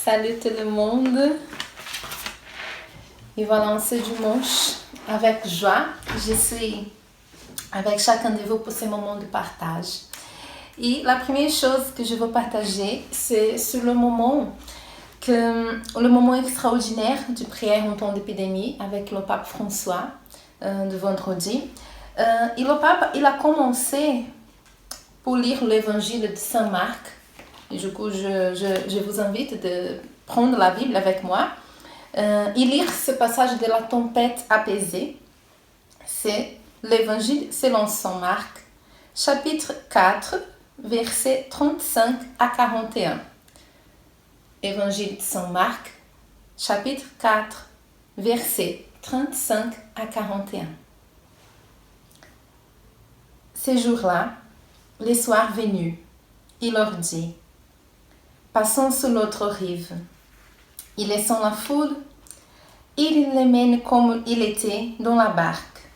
Salut tout le monde. Et voilà, on se dimanche avec joie. Je suis avec chacun de vous pour ce moment de partage. Et la première chose que je veux partager, c'est sur le moment extraordinaire de prière en temps d'épidémie avec le pape François de vendredi. Et le pape, il a commencé pour lire l'évangile de Saint Marc. Et du coup, je vous invite de prendre la Bible avec moi et lire ce passage de la tempête apaisée. C'est l'évangile selon Saint Marc, chapitre 4, versets 35 à 41. Évangile de Saint Marc, chapitre 4, versets 35 à 41. Ces jours-là, le soir venu, il leur dit: passons sur l'autre rive. Et laissant la foule, il les mène comme il était dans la barque.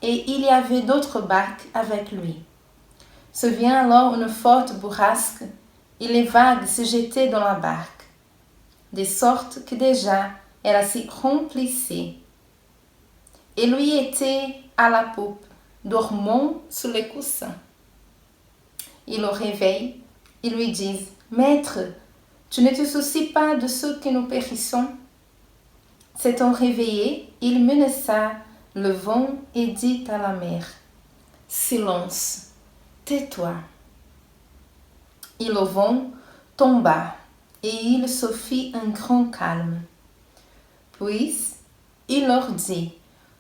Et il y avait d'autres barques avec lui. Se vient alors une forte bourrasque, et les vagues se jetaient dans la barque, de sorte que déjà elle s'y remplissait. Et lui était à la poupe, dormant sous les coussins. Il le réveille et lui dit: Maître, tu ne te soucies pas de ceux que nous périssons? S'étant réveillé, il menaça le vent et dit à la mer: Silence, tais-toi. Et le vent tomba et il se fit un grand calme. Puis il leur dit: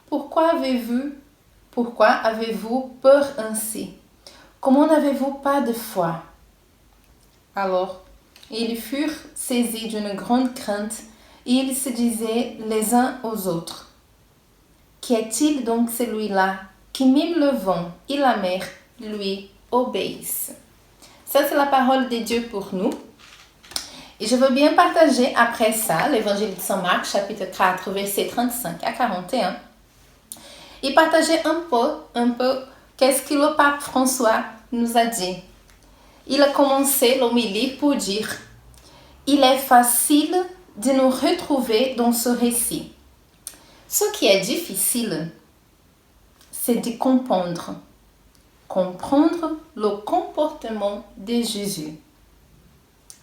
Pourquoi avez-vous peur ainsi? Comment n'avez-vous pas de foi? Alors, ils furent saisis d'une grande crainte et ils se disaient les uns aux autres: Qui est-il donc celui-là qui même le vent et la mer lui obéissent? Ça, c'est la parole de Dieu pour nous. Et je veux bien partager après ça l'évangile de Saint Marc, chapitre 4, versets 35 à 41. Et partager un peu qu'est-ce que le pape François nous a dit. Il a commencé l'homélie pour dire: il est facile de nous retrouver dans ce récit. Ce qui est difficile, c'est de comprendre le comportement de Jésus.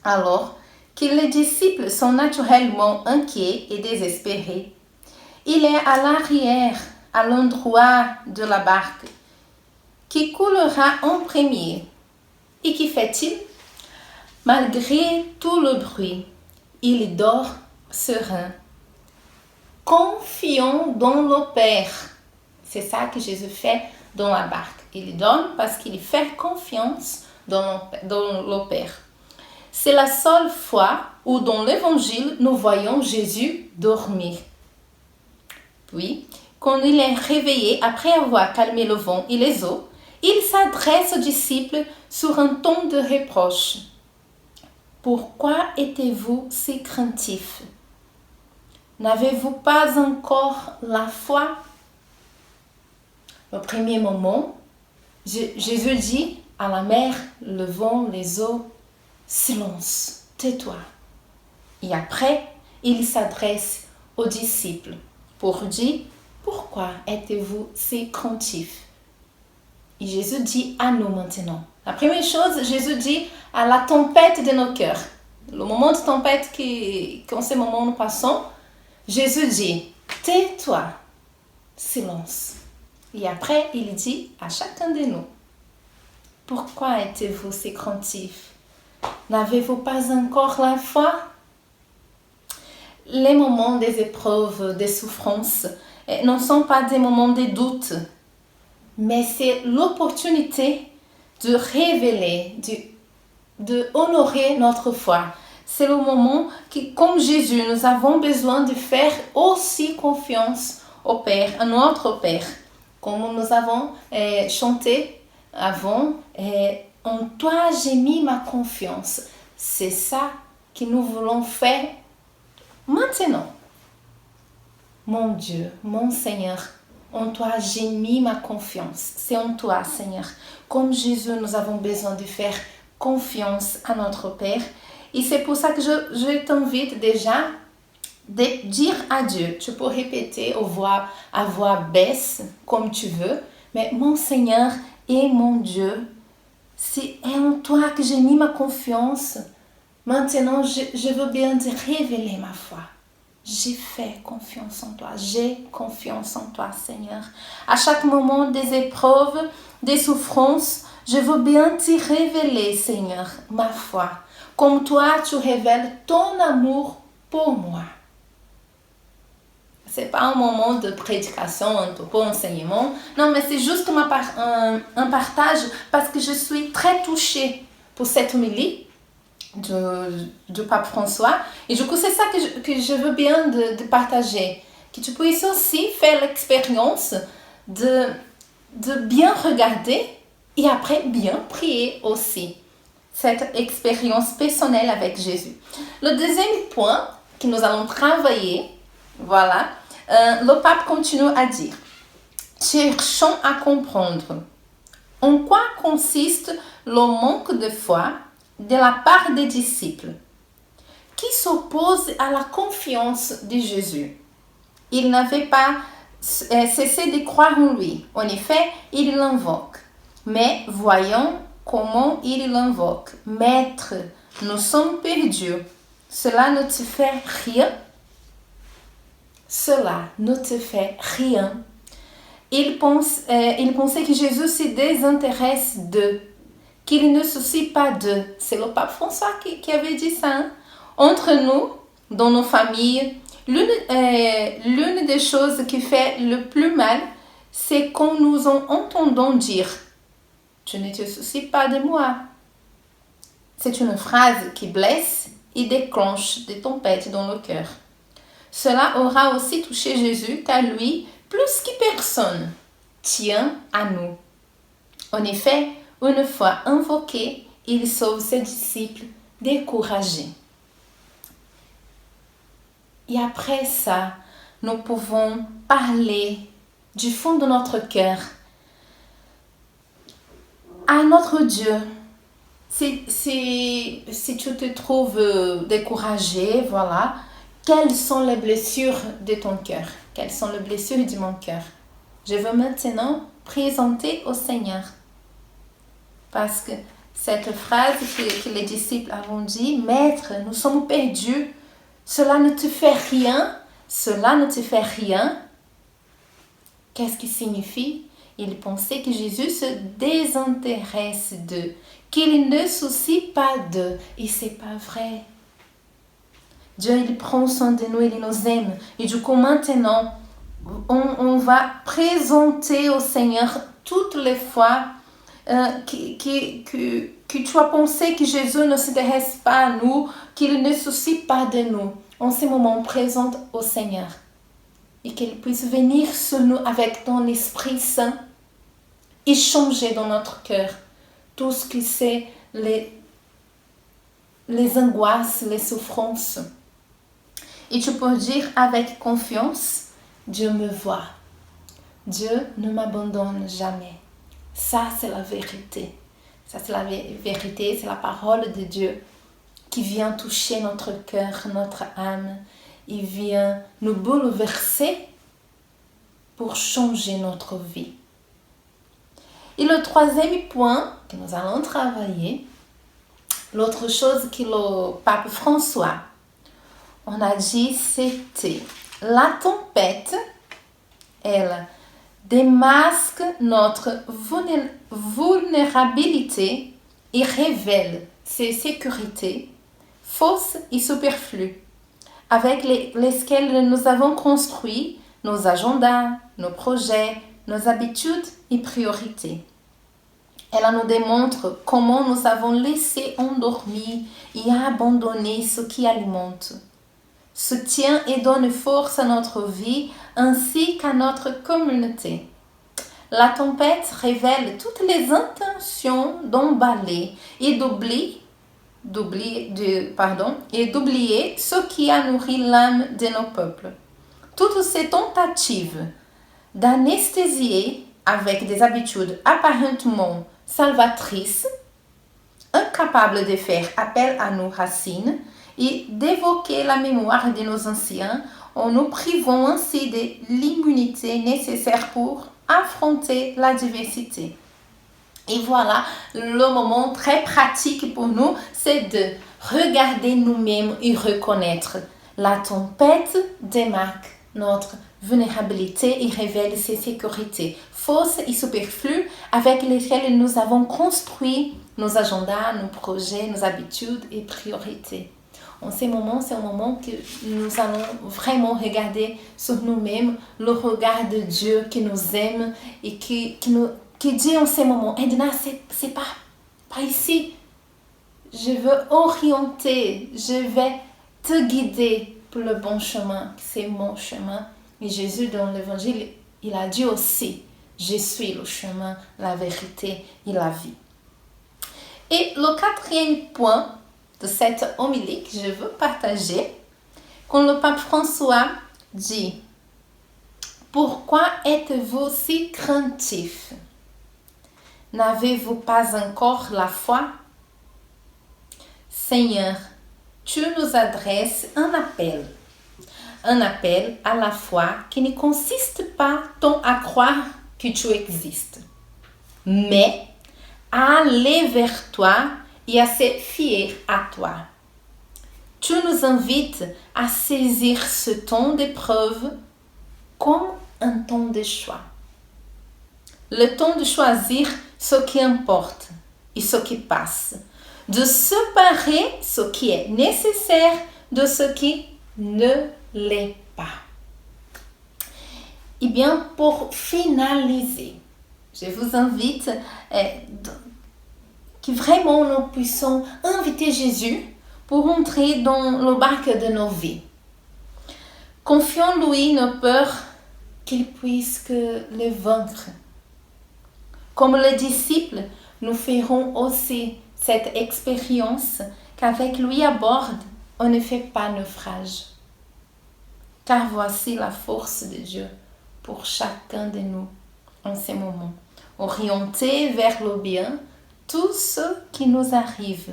Alors que les disciples sont naturellement inquiets et désespérés, il est à l'arrière, à l'endroit de la barque, qui coulera en premier. Et qui fait-il? Malgré tout le bruit, il dort serein, confiant dans le Père. C'est ça que Jésus fait dans la barque. Il dort parce qu'il fait confiance dans le Père. C'est la seule fois où dans l'Évangile, nous voyons Jésus dormir. Puis, quand il est réveillé après avoir calmé le vent et les eaux, il s'adresse aux disciples sur un ton de reproche. Pourquoi êtes-vous si craintifs? N'avez-vous pas encore la foi? Au premier moment, Jésus dit à la mer, le vent, les eaux: silence, tais-toi. Et après, il s'adresse aux disciples pour dire: pourquoi êtes-vous si craintifs? Et Jésus dit à nous maintenant. La première chose, Jésus dit à la tempête de nos cœurs. Le moment de tempête qu'en ce moment nous passons, Jésus dit: tais-toi, silence. Et après, il dit à chacun de nous: pourquoi êtes-vous si craintifs? N'avez-vous pas encore la foi? Les moments des épreuves, des souffrances, ne sont pas des moments de doute, mais c'est l'opportunité de révéler, de honorer notre foi. C'est le moment que, comme Jésus, nous avons besoin de faire aussi confiance au Père, à notre Père. Comme nous avons chanté avant, en toi j'ai mis ma confiance. C'est ça que nous voulons faire maintenant. Mon Dieu, mon Seigneur, en toi j'ai mis ma confiance. C'est en toi, Seigneur. Comme Jésus, nous avons besoin de faire confiance à notre Père Et c'est pour ça que je t'invite déjà de dire à Dieu. Tu peux répéter à voix basse, comme tu veux. Mais mon Seigneur et mon Dieu, c'est en toi que j'ai mis ma confiance. Maintenant, je veux bien te révéler ma foi. J'ai fait confiance en toi. J'ai confiance en toi, Seigneur. À chaque moment des épreuves, des souffrances, je veux bien te révéler, Seigneur, ma foi. Comme toi, tu révèles ton amour pour moi. C'est pas un moment de prédication, un topo, enseignement. Non, mais c'est juste un partage parce que je suis très touchée pour cette homélie du pape François. Et du coup, c'est ça que je veux bien de partager. Que tu puisses aussi faire l'expérience de bien regarder et après bien prier aussi. Cette expérience personnelle avec Jésus. Le deuxième point que nous allons travailler, voilà, le pape continue à dire, cherchons à comprendre en quoi consiste le manque de foi de la part des disciples qui s'opposent à la confiance de Jésus. Ils n'avaient pas cessé de croire en lui. En effet, ils l'invoquent. Mais voyons comment ils l'invoquent. Maître, nous sommes perdus. Cela ne te fait rien. Cela ne te fait rien. Ils pensaient que Jésus se désintéresse d'eux, qu'il ne soucie pas d'eux. C'est le pape François qui avait dit ça. Hein? Entre nous, dans nos familles, l'une des choses qui fait le plus mal, c'est quand nous entendons dire « Tu ne te soucies pas de moi ». C'est une phrase qui blesse et déclenche des tempêtes dans le cœur. Cela aura aussi touché Jésus car lui, plus que personne, tient à nous. En effet, une fois invoqué, il sauve ses disciples découragés. Et après ça, nous pouvons parler du fond de notre cœur à notre Dieu. Si tu te trouves découragé, voilà, quelles sont les blessures de ton cœur? Quelles sont les blessures de mon cœur? Je veux maintenant présenter au Seigneur. Parce que cette phrase que les disciples ont dit, « Maître, nous sommes perdus, cela ne te fait rien, cela ne te fait rien. » Qu'est-ce qui signifie? Ils pensaient que Jésus se désintéresse d'eux, qu'il ne soucie pas d'eux. Et c'est pas vrai. Dieu, il prend soin de nous, il nous aime. Et du coup, maintenant, on va présenter au Seigneur toutes les fois que tu as pensé que Jésus ne s'intéresse pas à nous, qu'il ne soucie pas de nous. En ce moment, on présente au Seigneur. Et qu'il puisse venir sur nous avec ton Esprit Saint et changer dans notre cœur tout ce qui c'est les angoisses, les souffrances. Et tu peux dire avec confiance, Dieu me voit. Dieu ne m'abandonne jamais. Ça, c'est la vérité. Ça, c'est la vérité, c'est la parole de Dieu qui vient toucher notre cœur, notre âme. Il vient nous bouleverser pour changer notre vie. Et le troisième point que nous allons travailler, l'autre chose que le pape François, on a dit, c'était la tempête, elle démasque notre vulnérabilité et révèle ses sécurités fausses et superflues, avec lesquelles nous avons construit nos agendas, nos projets, nos habitudes et priorités. Elle nous démontre comment nous avons laissé endormir et abandonner ce qui alimente, soutient et donne force à notre vie ainsi qu'à notre communauté. La tempête révèle toutes les intentions d'emballer et d'oublier ce qui a nourri l'âme de nos peuples. Toutes ces tentatives d'anesthésier avec des habitudes apparentement salvatrices incapables de faire appel à nos racines et d'évoquer la mémoire de nos anciens, en nous privant ainsi de l'immunité nécessaire pour affronter la diversité. Et voilà, le moment très pratique pour nous, c'est de regarder nous-mêmes et reconnaître. La tempête démarque notre vulnérabilité et révèle ses sécurités, fausses et superflues avec lesquelles nous avons construit nos agendas, nos projets, nos habitudes et priorités. En ces moments, c'est un moment que nous allons vraiment regarder sur nous-mêmes, le regard de Dieu qui nous aime et qui dit en ces moments, Edna, c'est pas ici. Je veux orienter, je vais te guider pour le bon chemin. C'est mon chemin. Et Jésus, dans l'évangile, il a dit aussi, je suis le chemin, la vérité et la vie. Et le quatrième point de cette homélie que je veux partager, quand le pape François dit, pourquoi êtes-vous si craintifs? N'avez-vous pas encore la foi? Seigneur, tu nous adresses un appel à la foi qui ne consiste pas tant à croire que tu existes, mais à aller vers toi et à se fier à toi. Tu nous invites à saisir ce temps d'épreuve comme un temps de choix. Le temps de choisir ce qui importe et ce qui passe, de séparer ce qui est nécessaire de ce qui ne l'est pas. Et bien, pour finaliser, je vous invite que vraiment nous puissions inviter Jésus pour entrer dans le barque de nos vies. Confions-lui nos peurs qu'il puisse les vaincre. Comme les disciples, nous ferons aussi cette expérience qu'avec lui à bord, on ne fait pas naufrage. Car voici la force de Dieu pour chacun de nous en ces moments. Orienté vers le bien, tout ce qui nous arrive,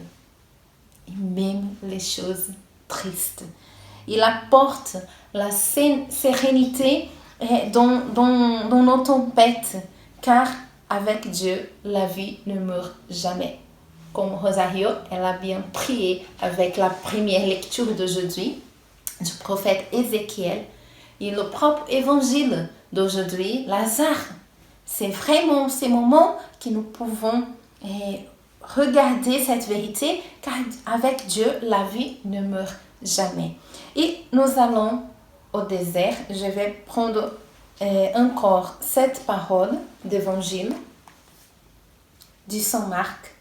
et même les choses tristes. Il apporte la sérénité dans nos tempêtes, car avec Dieu, la vie ne meurt jamais. Comme Rosario, elle a bien prié avec la première lecture d'aujourd'hui du prophète Ézéchiel et le propre évangile d'aujourd'hui, Lazare. C'est vraiment ces moments que nous pouvons regarder cette vérité, car avec Dieu, la vie ne meurt jamais. Et nous allons au désert. Je vais prendre encore cette parole d'évangile du Saint Marc.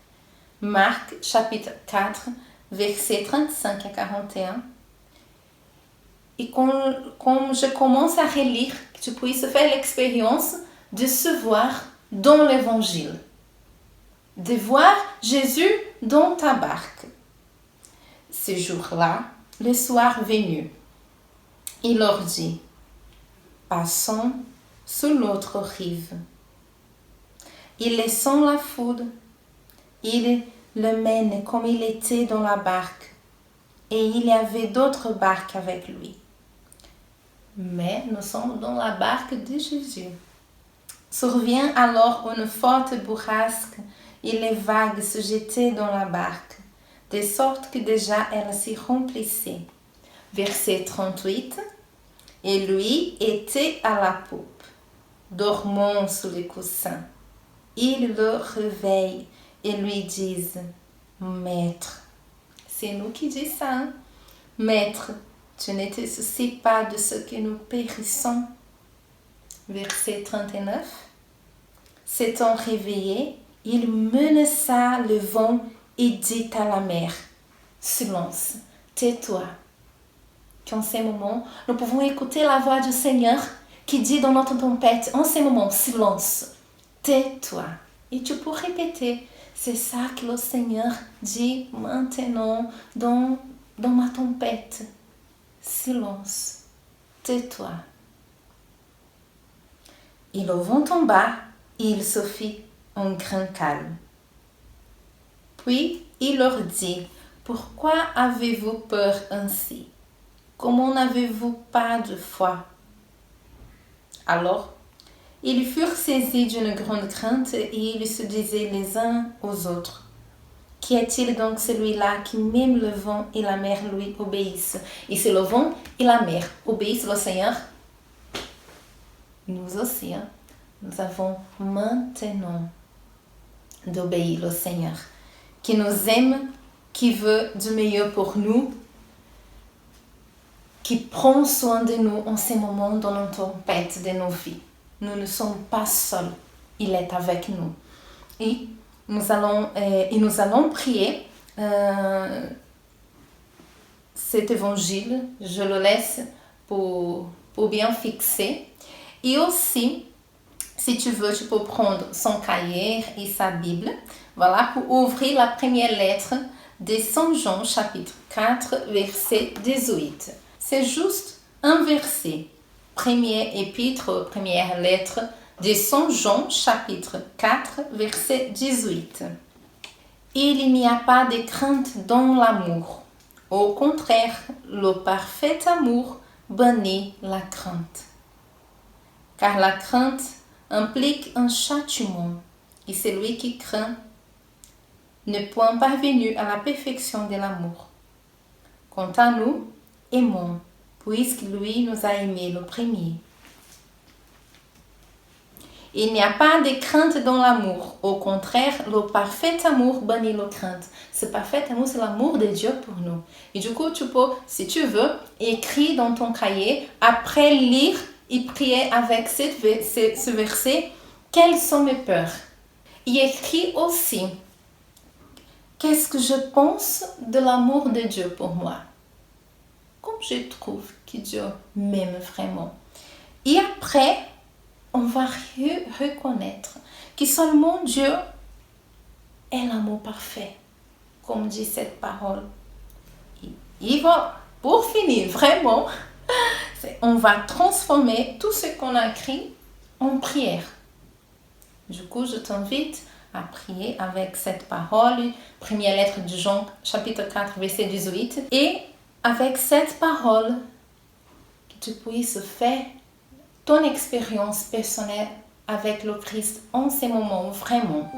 Marc, chapitre 4, versets 35 à 41. Et comme je commence à relire, que tu puisses faire l'expérience de se voir dans l'évangile. De voir Jésus dans ta barque. Ce jour-là, le soir venu, il leur dit, passons sur l'autre rive. Et laissant la foule, il le mène comme il était dans la barque, et il y avait d'autres barques avec lui. Mais nous sommes dans la barque de Jésus. Survient alors une forte bourrasque, et les vagues se jetaient dans la barque, de sorte que déjà elle s'y remplissait. Verset 38. Et lui était à la poupe, dormant sous les coussins. Ils le réveillent et lui disent, Maître, c'est nous qui disons ça, hein? Maître, tu ne te soucies pas de ce que nous périssons. Verset 39. S'étant réveillé, il menaça le vent et dit à la mer, silence, tais-toi. Qu'en ces moments, nous pouvons écouter la voix du Seigneur qui dit dans notre tempête, en ces moments, silence, tais-toi. Et tu peux répéter, c'est ça que le Seigneur dit maintenant dans ma tempête. Silence, tais-toi. Et le vent tomba et il se fit un grand calme. Puis il leur dit, pourquoi avez-vous peur ainsi? Comment n'avez-vous pas de foi? Alors, ils furent saisis d'une grande crainte et ils se disaient les uns aux autres, qui est-il donc celui-là qui même le vent et la mer lui obéissent? Et si le vent et la mer obéissent au Seigneur, nous aussi, nous avons maintenant d'obéir au Seigneur, qui nous aime, qui veut du meilleur pour nous, qui prend soin de nous en ces moments dans nos tempêtes de nos vies. Nous ne sommes pas seuls, il est avec nous. Et nous allons prier cet évangile, je le laisse pour bien fixer. Et aussi, si tu veux, tu peux prendre son cahier et sa Bible, voilà, pour ouvrir la première lettre de Saint Jean, chapitre 4, verset 18. C'est juste un verset. Première épître, première lettre de Saint Jean, chapitre 4, verset 18. Il n'y a pas de crainte dans l'amour. Au contraire, le parfait amour bannit la crainte. Car la crainte implique un châtiment, et celui qui craint n'est point parvenu à la perfection de l'amour. Quant à nous, aimons, puisque lui nous a aimés le premier. Il n'y a pas de crainte dans l'amour. Au contraire, le parfait amour bannit la crainte. Ce parfait amour, c'est l'amour de Dieu pour nous. Et du coup, tu peux, si tu veux, écrire dans ton cahier, après lire et prier avec ce verset, quelles sont mes peurs? Et écris aussi, qu'est-ce que je pense de l'amour de Dieu pour moi? Comme je trouve que Dieu m'aime vraiment. Et après, on va reconnaître que seulement Dieu est l'amour parfait, comme dit cette parole. Il va, pour finir, vraiment, on va transformer tout ce qu'on a écrit en prière. Du coup, je t'invite à prier avec cette parole, première lettre de Jean, chapitre 4, verset 18, et avec cette parole, que tu puisses faire ton expérience personnelle avec le Christ en ces moments, vraiment.